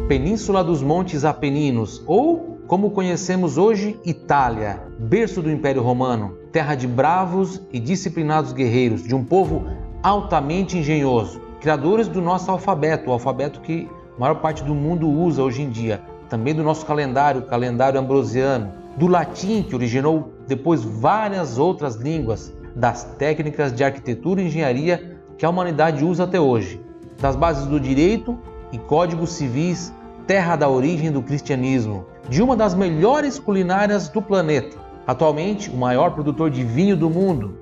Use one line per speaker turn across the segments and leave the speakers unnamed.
Península dos Montes Apeninos, ou, como conhecemos hoje, Itália, berço do Império Romano, terra de bravos e disciplinados guerreiros, de um povo altamente engenhoso, criadores do nosso alfabeto, o alfabeto que a maior parte do mundo usa hoje em dia, também do nosso calendário, o calendário ambrosiano, do latim, que originou depois várias outras línguas, das técnicas de arquitetura e engenharia que a humanidade usa até hoje, das bases do direito e códigos civis, terra da origem do cristianismo, de uma das melhores culinárias do planeta, atualmente o maior produtor de vinho do mundo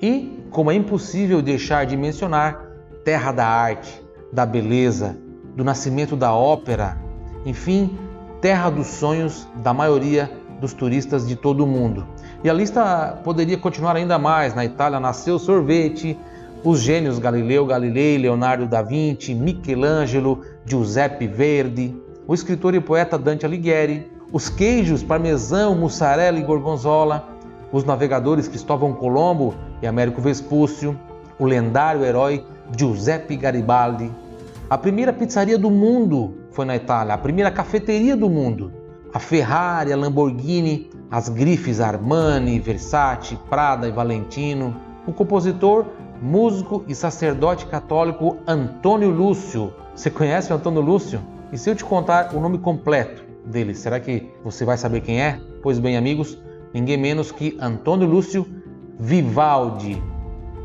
e, como é impossível deixar de mencionar, terra da arte, da beleza, do nascimento da ópera, enfim, terra dos sonhos da maioria dos turistas de todo o mundo. E a lista poderia continuar ainda mais. Na Itália nasceu o sorvete, os gênios Galileu Galilei, Leonardo da Vinci, Michelangelo, Giuseppe Verdi, o escritor e poeta Dante Alighieri, os queijos parmesão, mussarela e gorgonzola, os navegadores Cristóvão Colombo e Américo Vespúcio, o lendário herói Giuseppe Garibaldi. A primeira pizzaria do mundo foi na Itália, a primeira cafeteria do mundo. A Ferrari, a Lamborghini, as grifes Armani, Versace, Prada e Valentino. O compositor, músico e sacerdote católico Antônio Lúcio. Você conhece o Antônio Lúcio? E se eu te contar o nome completo dele, será que você vai saber quem é? Pois bem, amigos, ninguém menos que Antônio Lúcio Vivaldi.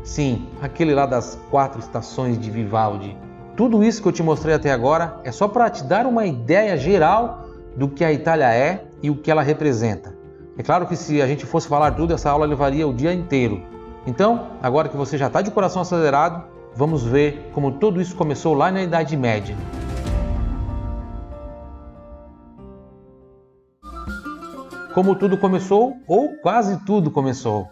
Sim, aquele lá das 4 estações de Vivaldi. Tudo isso que eu te mostrei até agora é só para te dar uma ideia geral do que a Itália é e o que ela representa. É claro que se a gente fosse falar tudo, essa aula levaria o dia inteiro. Então, agora que você já está de coração acelerado, vamos ver como tudo isso começou lá na Idade Média. Como tudo começou, ou quase tudo começou.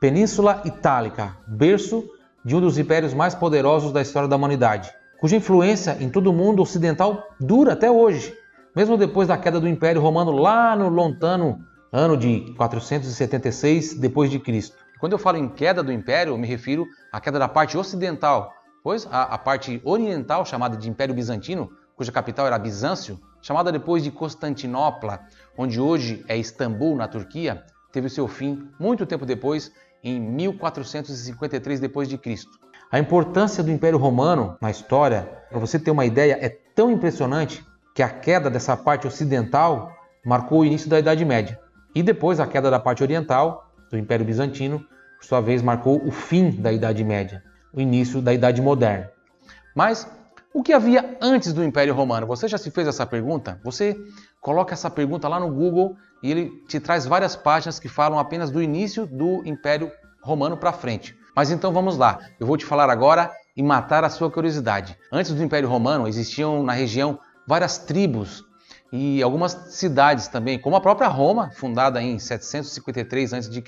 Península Itálica, berço de um dos impérios mais poderosos da história da humanidade, cuja influência em todo o mundo ocidental dura até hoje, mesmo depois da queda do Império Romano lá no lontano ano de 476 d.C. Quando eu falo em queda do Império, eu me refiro à queda da parte ocidental, pois a parte oriental, chamada de Império Bizantino, cuja capital era Bizâncio, chamada depois de Constantinopla, onde hoje é Istambul, na Turquia, teve o seu fim muito tempo depois, em 1453 d.C. A importância do Império Romano na história, para você ter uma ideia, é tão impressionante que a queda dessa parte ocidental marcou o início da Idade Média. E depois a queda da parte oriental, do Império Bizantino, por sua vez, marcou o fim da Idade Média, o início da Idade Moderna. Mas o que havia antes do Império Romano? Você já se fez essa pergunta? Você coloca essa pergunta lá no Google e ele te traz várias páginas que falam apenas do início do Império Romano para frente. Mas então vamos lá, eu vou te falar agora e matar a sua curiosidade. Antes do Império Romano existiam na região várias tribos e algumas cidades também, como a própria Roma, fundada em 753 a.C.,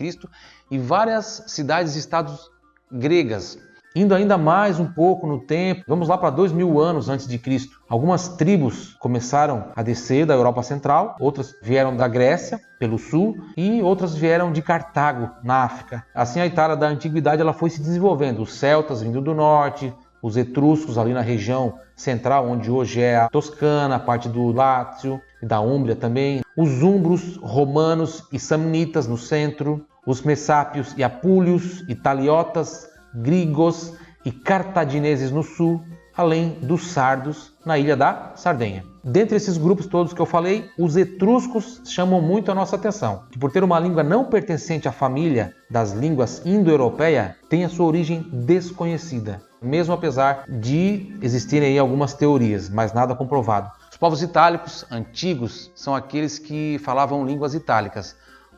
e várias cidades e estados gregas. Indo ainda mais um pouco no tempo, vamos lá para 2000 anos antes de Cristo. Algumas tribos começaram a descer da Europa Central, outras vieram da Grécia, pelo sul, e outras vieram de Cartago, na África. Assim a Itália da Antiguidade ela foi se desenvolvendo, os celtas vindo do norte, os etruscos ali na região central, onde hoje é a Toscana, a parte do Lácio e da Úmbria também, os úmbros, romanos e samnitas no centro, os messápios e apúlios, italiotas, gregos e cartagineses no sul, além dos sardos na ilha da Sardenha. Dentre esses grupos todos que eu falei, os etruscos chamam muito a nossa atenção, que por ter uma língua não pertencente à família das línguas indo-europeia, tem a sua origem desconhecida, mesmo apesar de existirem aí algumas teorias, mas nada comprovado. Os povos itálicos antigos são aqueles que falavam línguas itálicas,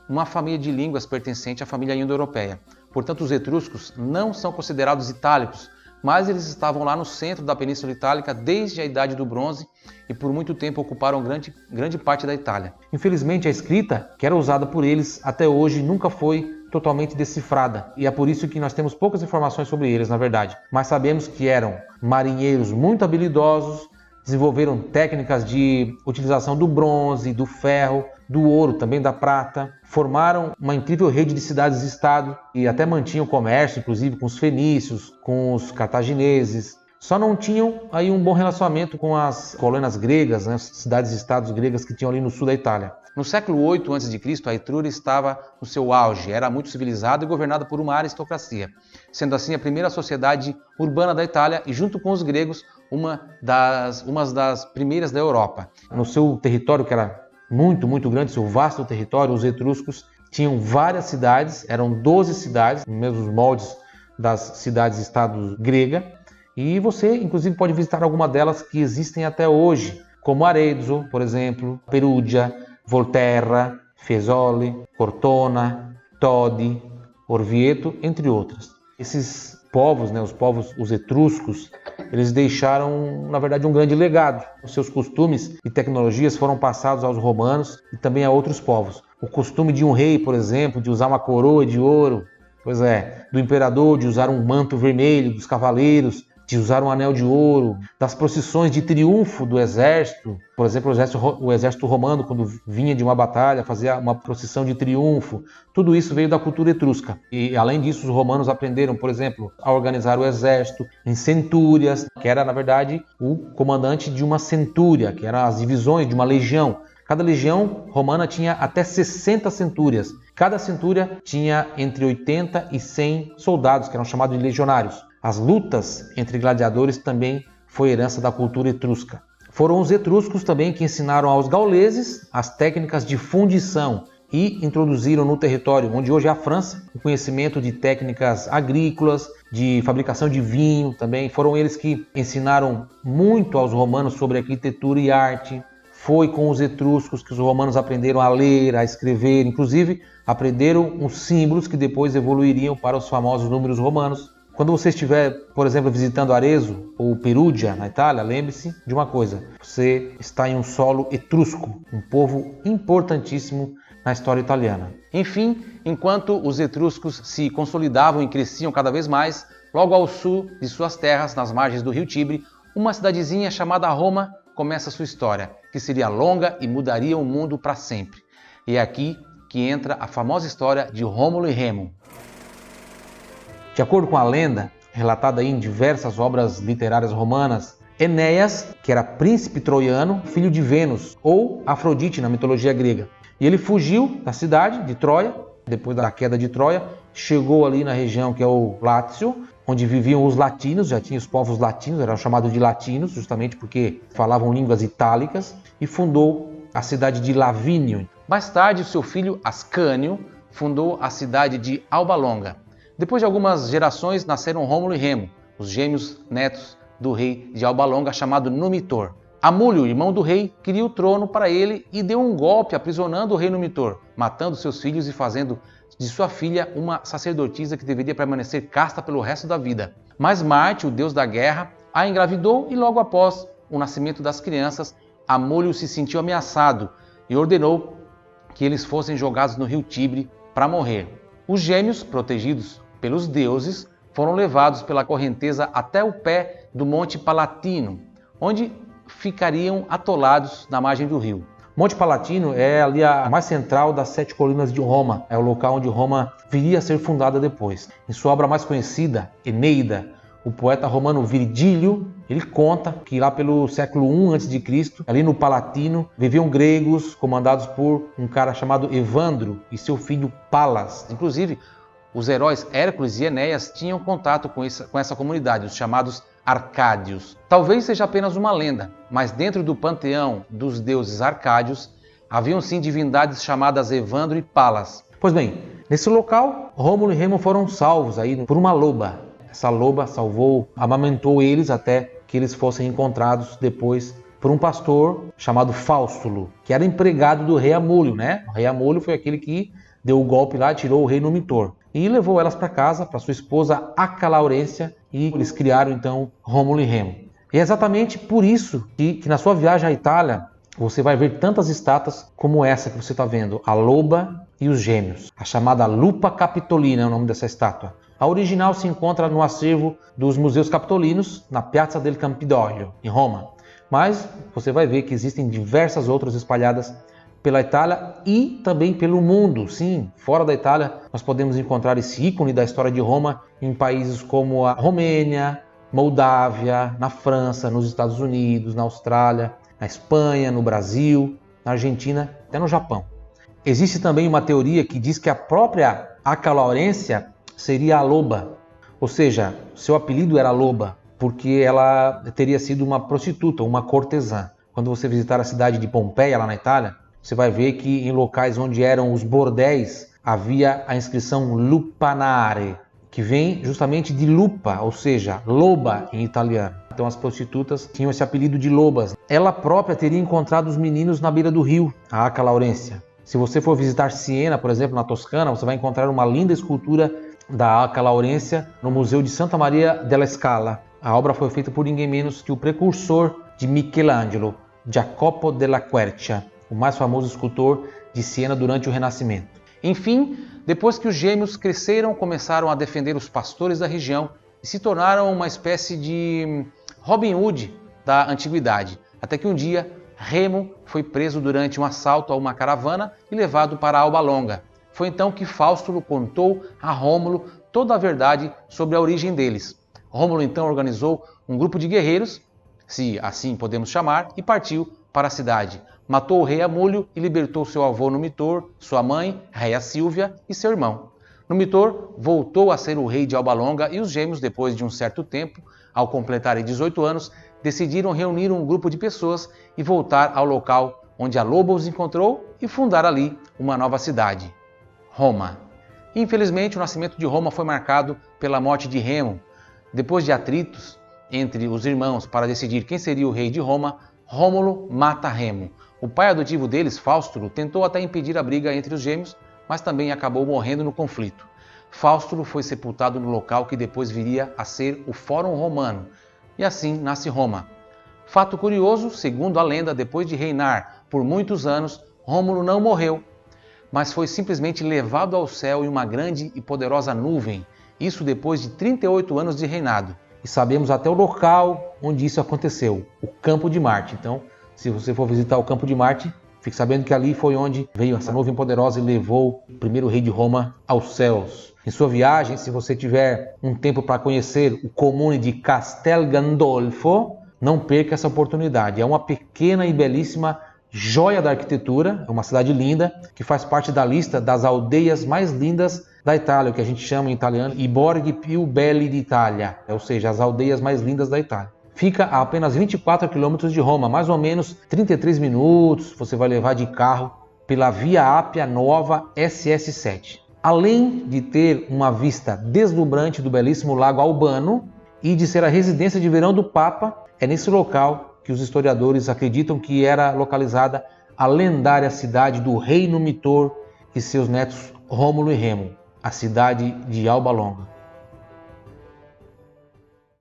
uma família de línguas pertencente à família indo-europeia. Portanto, os etruscos não são considerados itálicos, mas eles estavam lá no centro da Península Itálica desde a Idade do Bronze e por muito tempo ocuparam grande parte da Itália. Infelizmente, a escrita que era usada por eles até hoje nunca foi totalmente decifrada, e é por isso que nós temos poucas informações sobre eles, na verdade. Mas sabemos que eram marinheiros muito habilidosos, desenvolveram técnicas de utilização do bronze, do ferro, do ouro, também da prata, formaram uma incrível rede de cidades-estado e até mantinham comércio, inclusive com os fenícios, com os cartagineses. Só não tinham aí um bom relacionamento com as colônias gregas, né, as cidades-estados gregas que tinham ali no sul da Itália. No século 8 a.C., a Etrúria estava no seu auge, era muito civilizada e governada por uma aristocracia, sendo assim a primeira sociedade urbana da Itália e, junto com os gregos, uma das primeiras da Europa. No seu território, que era muito grande, seu vasto território, os etruscos tinham várias cidades, eram 12 cidades, nos mesmos moldes das cidades-estados gregas, e você, inclusive, pode visitar alguma delas que existem até hoje, como Arezzo, por exemplo, Perugia, Volterra, Fiesole, Cortona, Todi, Orvieto, entre outras. Esses povos, os etruscos, eles deixaram, na verdade, um grande legado. Os seus costumes e tecnologias foram passados aos romanos e também a outros povos. O costume de um rei, por exemplo, de usar uma coroa de ouro, do imperador de usar um manto vermelho, dos cavaleiros de usar um anel de ouro, das procissões de triunfo do exército. Por exemplo, o exército romano, quando vinha de uma batalha, fazia uma procissão de triunfo. Tudo isso veio da cultura etrusca. E, além disso, os romanos aprenderam, por exemplo, a organizar o exército em centúrias, que era, na verdade, o comandante de uma centúria, que eram as divisões de uma legião. Cada legião romana tinha até 60 centúrias. Cada centúria tinha entre 80 e 100 soldados, que eram chamados de legionários. As lutas entre gladiadores também foi herança da cultura etrusca. Foram os etruscos também que ensinaram aos gauleses as técnicas de fundição e introduziram no território, onde hoje é a França, o conhecimento de técnicas agrícolas, de fabricação de vinho também. Foram eles que ensinaram muito aos romanos sobre arquitetura e arte. Foi com os etruscos que os romanos aprenderam a ler, a escrever, inclusive aprenderam os símbolos que depois evoluiriam para os famosos números romanos. Quando você estiver, por exemplo, visitando Arezzo ou Perugia, na Itália, lembre-se de uma coisa: você está em um solo etrusco, um povo importantíssimo na história italiana. Enfim, enquanto os etruscos se consolidavam e cresciam cada vez mais, logo ao sul de suas terras, nas margens do rio Tibre, uma cidadezinha chamada Roma começa sua história, que seria longa e mudaria o mundo para sempre. E é aqui que entra a famosa história de Rômulo e Remo. De acordo com a lenda, relatada em diversas obras literárias romanas, Enéas, que era príncipe troiano, filho de Vênus, ou Afrodite na mitologia grega, e ele fugiu da cidade de Troia, depois da queda de Troia, chegou ali na região que é o Lácio, onde viviam os latinos, já tinha os povos latinos, eram chamados de latinos, justamente porque falavam línguas itálicas, e fundou a cidade de Lavínio. Mais tarde, o seu filho Ascânio fundou a cidade de Alba Longa. Depois de algumas gerações, nasceram Rômulo e Remo, os gêmeos netos do rei de Alba Longa, chamado Numitor. Amúlio, irmão do rei, queria o trono para ele e deu um golpe aprisionando o rei Numitor, matando seus filhos e fazendo de sua filha uma sacerdotisa que deveria permanecer casta pelo resto da vida. Mas Marte, o deus da guerra, a engravidou e logo após o nascimento das crianças, Amúlio se sentiu ameaçado e ordenou que eles fossem jogados no rio Tibre para morrer. Os gêmeos, protegidos pelos deuses, foram levados pela correnteza até o pé do Monte Palatino, onde ficariam atolados na margem do rio. Monte Palatino é ali a mais central das 7 colinas de Roma, é o local onde Roma viria a ser fundada depois. Em sua obra mais conhecida, Eneida, o poeta romano Virgílio, ele conta que lá pelo século I a.C., ali no Palatino, viviam gregos comandados por um cara chamado Evandro e seu filho Palas. Inclusive, os heróis Hércules e Enéas tinham contato com essa comunidade, os chamados Arcádios. Talvez seja apenas uma lenda, mas dentro do panteão dos deuses Arcádios, haviam sim divindades chamadas Evandro e Palas. Pois bem, nesse local, Rômulo e Remo foram salvos aí por uma loba. Essa loba amamentou eles até que eles fossem encontrados depois por um pastor chamado Faustulo, que era empregado do rei Amúlio, né? O rei Amúlio foi aquele que deu o golpe lá, tirou o rei Numitor. E levou elas para casa, para sua esposa Acalaurência, e eles criaram então Rômulo e Remo. E é exatamente por isso que na sua viagem à Itália, você vai ver tantas estátuas como essa que você está vendo, a loba e os gêmeos. A chamada Lupa Capitolina é o nome dessa estátua. A original se encontra no acervo dos Museus Capitolinos, na Piazza del Campidoglio, em Roma. Mas você vai ver que existem diversas outras espalhadas pela Itália e também pelo mundo. Sim, fora da Itália nós podemos encontrar esse ícone da história de Roma em países como a Romênia, Moldávia, na França, nos Estados Unidos, na Austrália, na Espanha, no Brasil, na Argentina, até no Japão. Existe também uma teoria que diz que a própria Aca Laurência seria a loba, ou seja, seu apelido era loba, porque ela teria sido uma prostituta, uma cortesã. Quando você visitar a cidade de Pompeia, lá na Itália, você vai ver que em locais onde eram os bordéis, havia a inscrição lupanare, que vem justamente de lupa, ou seja, loba em italiano. Então as prostitutas tinham esse apelido de lobas. Ela própria teria encontrado os meninos na beira do rio, a Aca Laurência. Se você for visitar Siena, por exemplo, na Toscana, você vai encontrar uma linda escultura da Aca Laurência no Museu de Santa Maria della Scala. A obra foi feita por ninguém menos que o precursor de Michelangelo, Jacopo della Quercia, o mais famoso escultor de Siena durante o Renascimento. Enfim, depois que os gêmeos cresceram, começaram a defender os pastores da região e se tornaram uma espécie de Robin Hood da antiguidade, até que um dia Remo foi preso durante um assalto a uma caravana e levado para Alba Longa. Foi então que Faustulo contou a Rômulo toda a verdade sobre a origem deles. Rômulo então organizou um grupo de guerreiros, se assim podemos chamar, e partiu para a cidade. Matou o rei Amulio e libertou seu avô Numitor, sua mãe, Raia Sílvia, e seu irmão. Numitor voltou a ser o rei de Alba Longa e os gêmeos, depois de um certo tempo, ao completarem 18 anos, decidiram reunir um grupo de pessoas e voltar ao local onde a loba os encontrou e fundar ali uma nova cidade, Roma. Infelizmente, o nascimento de Roma foi marcado pela morte de Remo. Depois de atritos entre os irmãos para decidir quem seria o rei de Roma, Rômulo mata Remo. O pai adotivo deles, Faustulo, tentou até impedir a briga entre os gêmeos, mas também acabou morrendo no conflito. Faustulo foi sepultado no local que depois viria a ser o Fórum Romano, e assim nasce Roma. Fato curioso, segundo a lenda, depois de reinar por muitos anos, Rômulo não morreu, mas foi simplesmente levado ao céu em uma grande e poderosa nuvem, isso depois de 38 anos de reinado. E sabemos até o local onde isso aconteceu, o Campo de Marte. Então, se você for visitar o Campo de Marte, fique sabendo que ali foi onde veio essa nuvem poderosa e levou o primeiro rei de Roma aos céus. Em sua viagem, se você tiver um tempo para conhecer o comune de Castel Gandolfo, não perca essa oportunidade. É uma pequena e belíssima joia da arquitetura, é uma cidade linda, que faz parte da lista das aldeias mais lindas da Itália, o que a gente chama em italiano I Borghi più belli d'Italia, ou seja, as aldeias mais lindas da Itália. Fica a apenas 24 quilômetros de Roma, mais ou menos 33 minutos você vai levar de carro pela Via Ápia Nova SS7. Além de ter uma vista deslumbrante do belíssimo Lago Albano e de ser a residência de verão do Papa, é nesse local que os historiadores acreditam que era localizada a lendária cidade do rei Numitor e seus netos Rômulo e Remo, a cidade de Alba Longa.